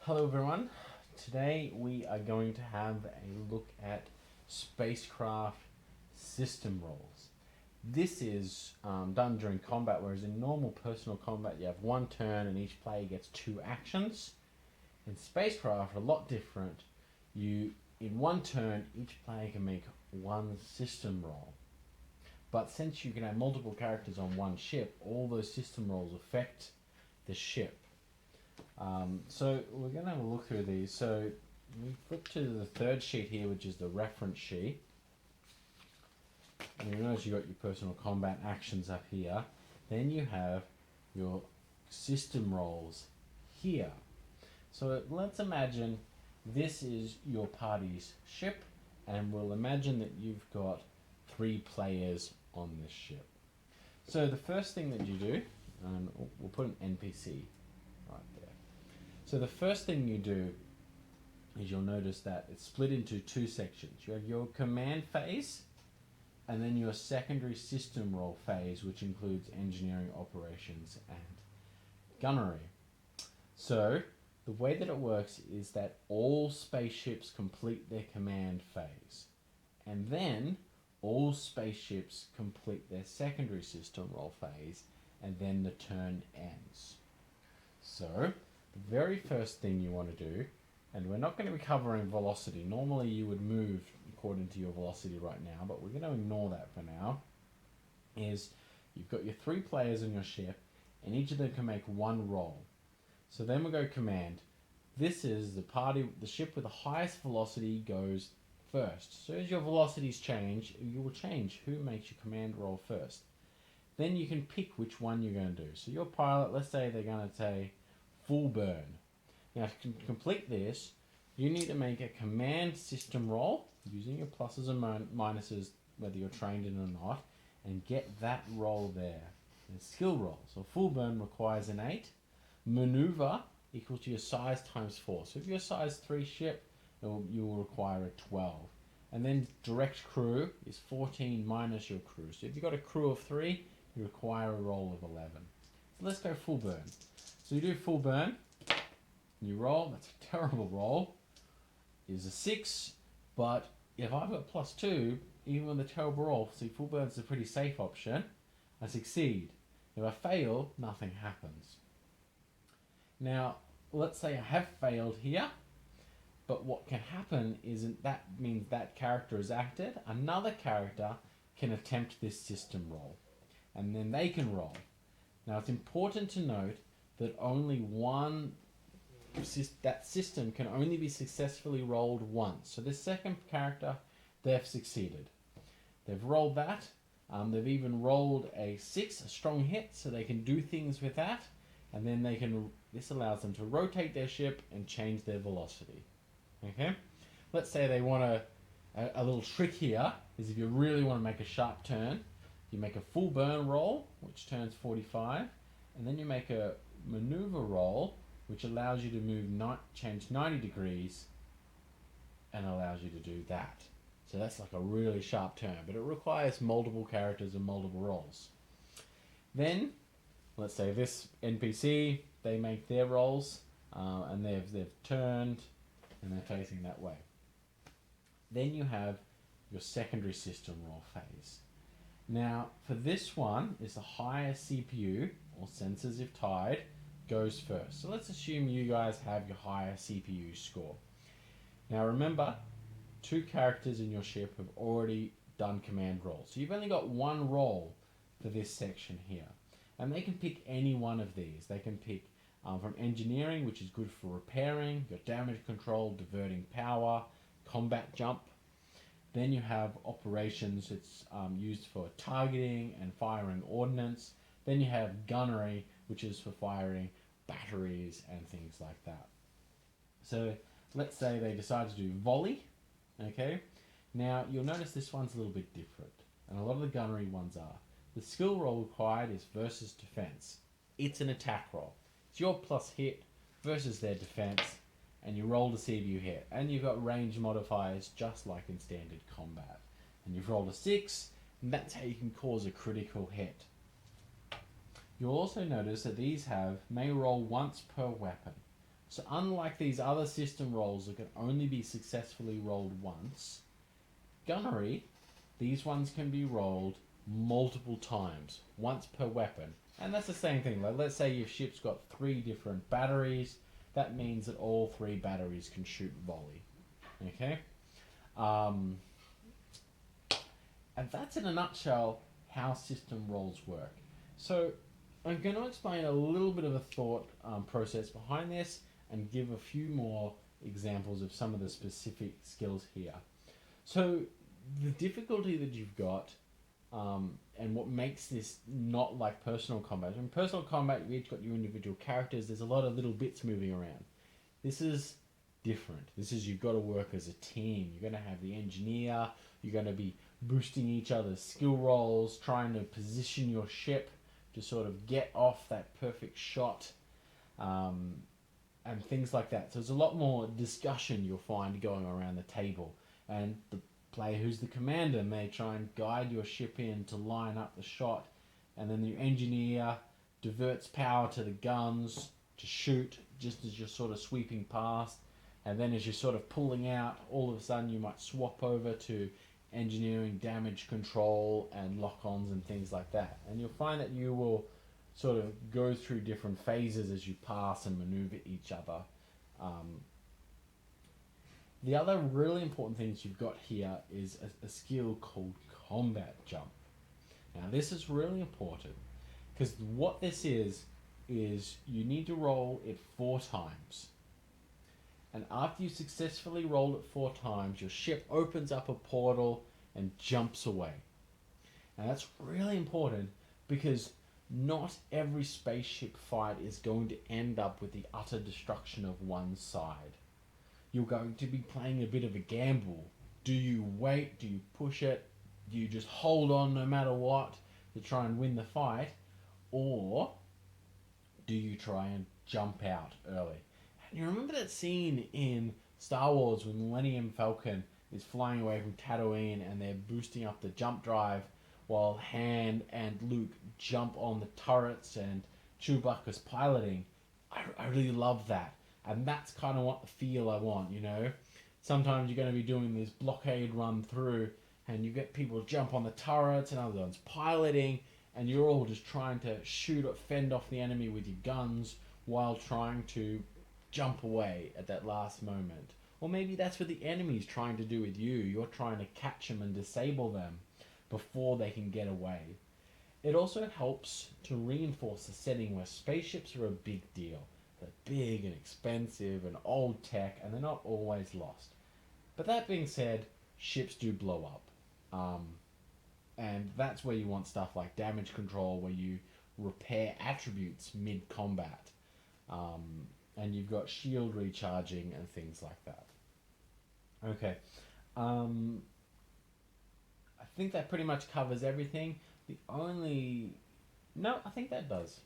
Hello everyone. Today we are going to have a look at spacecraft system roles. This is done during combat, whereas in normal personal combat you have one turn and each player gets two actions. In spacecraft, a lot different. In one turn, each player can make one system role. But since you can have multiple characters on one ship, all those system roles affect the ship. So we're going to have a look through these. So we flip to the third sheet here, which is the reference sheet. And you notice you've got your personal combat actions up here. Then you have your system roles here. So let's imagine this is your party's ship, and we'll imagine that you've got 3 players on this ship. So the first thing that you do, and we'll put an NPC right there. So the first thing you do is you'll notice that it's split into 2 sections. You have your command phase and then your secondary system role phase, which includes engineering, operations and gunnery. So the way that it works is that all spaceships complete their command phase, and then all spaceships complete their secondary system role phase, and then the turn ends. So the very first thing you want to do, and we're not going to be covering velocity. Normally you would move according to your velocity right now, but we're going to ignore that for now, is you've got your 3 players on your ship, and each of them can make one roll. So then we go command. This is the ship with the highest velocity goes first. So as your velocities change, you will change who makes your command roll first. Then you can pick which one you're going to do. So your pilot, let's say they're going to say full burn. Now to complete this, you need to make a command system roll using your pluses and minuses, whether you're trained in or not, and get that roll there. And skill roll. So full burn requires an 8. Maneuver equals to your size times 4. So if you're a size 3 ship, you will require a 12. And then direct crew is 14 minus your crew. So if you've got a crew of 3, you require a roll of 11. So let's go full burn. So you do full burn, you roll, that's a terrible roll, is a 6, but if I've got +2, even with a terrible roll, see full burn's a pretty safe option, I succeed. If I fail, nothing happens. Now, let's say I have failed here, but what can happen is that means that character is acted, another character can attempt this system roll, and then they can roll. Now it's important to note that that system can only be successfully rolled once. So this second character, they've succeeded. They've rolled that. They've even rolled a 6, a strong hit, so they can do things with that, and then this allows them to rotate their ship and change their velocity. Okay? Let's say they want a little trick here is if you really want to make a sharp turn, you make a full burn roll, which turns 45, and then you make a maneuver roll, which allows you to change 90 degrees and allows you to do that. So that's like a really sharp turn, but it requires multiple characters and multiple rolls. Then, let's say this NPC, they make their rolls, and they've turned, and they're facing that way. Then you have your secondary system roll phase. Now, for this one, is the higher CPU, or sensors if tied, goes first. So let's assume you guys have your higher CPU score. Now remember, 2 characters in your ship have already done command rolls. So you've only got 1 roll for this section here. And they can pick any one of these. They can pick from engineering, which is good for repairing, your damage control, diverting power, combat jump. Then you have operations, it's used for targeting and firing ordnance. Then you have gunnery, which is for firing batteries and things like that. So let's say they decide to do volley. Okay, now you'll notice this one's a little bit different, and a lot of the gunnery ones are. The skill roll required is versus defense. It's an attack roll. It's your plus hit versus their defense, and you roll to see if you hit. And you've got range modifiers just like in standard combat. And you've rolled a 6, and that's how you can cause a critical hit. You'll also notice that these may roll once per weapon. So unlike these other system rolls that can only be successfully rolled once, gunnery, these ones can be rolled multiple times, once per weapon. And that's the same thing. Like, let's say your ship's got 3 different batteries. That means that all 3 batteries can shoot volley. Okay? Um, and that's in a nutshell how system rolls work. So I'm going to explain a little bit of a thought process behind this and give a few more examples of some of the specific skills here. So the difficulty that you've got and what makes this not like personal combat. In personal combat, you've each got your individual characters. There's a lot of little bits moving around. This is different. This is you've got to work as a team. You're going to have the engineer. You're going to be boosting each other's skill rolls, trying to position your ship to sort of get off that perfect shot, and things like that. So there's a lot more discussion you'll find going around the table. And the player who's the commander may try and guide your ship in to line up the shot, and then your engineer diverts power to the guns to shoot just as you're sort of sweeping past, and then as you're sort of pulling out, all of a sudden you might swap over to engineering damage control and lock-ons and things like that. And you'll find that you will sort of go through different phases as you pass and maneuver each other. The other really important things you've got here is a skill called combat jump. Now this is really important because what this is you need to roll it 4 times. And after you successfully roll it 4 times, your ship opens up a portal and jumps away. And that's really important because not every spaceship fight is going to end up with the utter destruction of one side. You're going to be playing a bit of a gamble. Do you wait? Do you push it? Do you just hold on no matter what to try and win the fight? Or do you try and jump out early? And you remember that scene in Star Wars when Millennium Falcon is flying away from Tatooine and they're boosting up the jump drive while Han and Luke jump on the turrets and Chewbacca's piloting? I really love that. And that's kind of what the feel I want, you know? Sometimes you're going to be doing this blockade run through and you get people jump on the turrets and other ones piloting, and you're all just trying to shoot or fend off the enemy with your guns while trying to jump away at that last moment. Or maybe that's what the enemy's trying to do with you. You're trying to catch them and disable them before they can get away. It also helps to reinforce the setting where spaceships are a big deal. They're big and expensive and old tech, and they're not always lost. But that being said, ships do blow up. And that's where you want stuff like damage control, where you repair attributes mid-combat. And you've got shield recharging and things like that. Okay. I think that pretty much covers everything. No, I think that does.